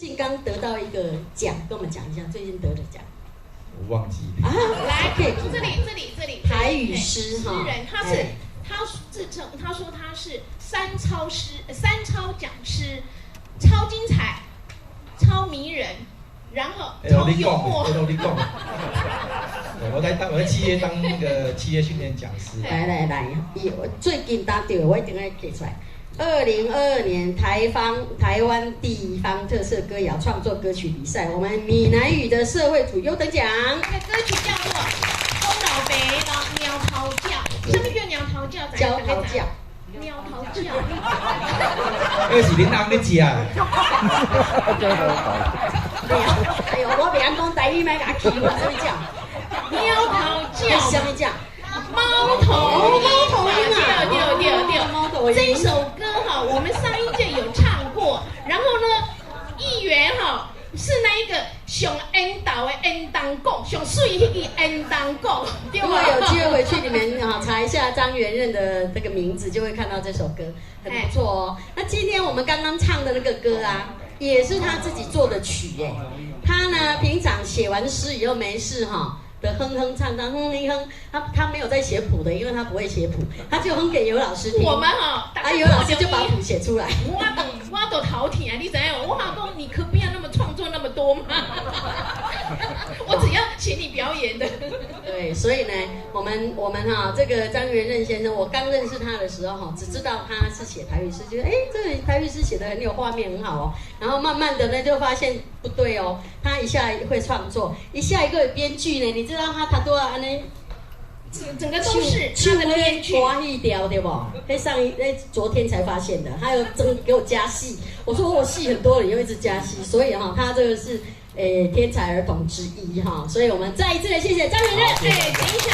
近刚得到一个奖，跟我们讲一下最近得的奖。我忘记了。啊，来，可以这里，台语诗哈，诗人，他自称他说他是三超讲师，超精彩，超迷人，然后超幽默。我在企业当那个企业训练讲师。来，我最近答对，我一定要给出来。2022年台湾地方特色歌谣创作歌曲比赛，我们闽南语的社会组优等奖。那个歌曲叫做《公老白鸟头叫》，什么叫鸟头叫？鸟头叫。鸟头叫。那是恁翁咧食。哎呦，我袂晓讲台语，莫甲气我，什么叫？鸟头叫。什么叫？猫头鹰啊！对，这一首歌哈，我们上一届有唱过，然后呢，议员哈是那一个上恩岛的恩当讲，上水那个恩当讲。如果有机会回去，你们查一下张元任的这个名字，就会看到这首歌，很不错哦。那今天我们刚刚唱的那个歌啊，也是他自己做的曲耶。他呢，平常写完诗以后没事哈。的哼哼唱，他没有在写谱的，因为他不会写谱，他就哼给尤老师听。我们尤老师就把谱写出来。我都头疼啊！你怎样？我马公，你可不要那么创作那么多嘛。我只要请你表演的。对，所以呢，我们这个张元任先生，我刚认识他的时候只知道他是写台语诗，觉得这个台语诗写得很有画面，很好哦。然后慢慢的呢，就发现不对哦，他一下会创作，一下一个编剧呢，你知道他多少安尼？整个都是他的编剧。花一雕对不？昨天才发现的，他有给我加戏。我说我戏很多了，又一直加戏，所以他这个是天才儿童之一哈。所以我们再一次的谢谢张元任，请一下。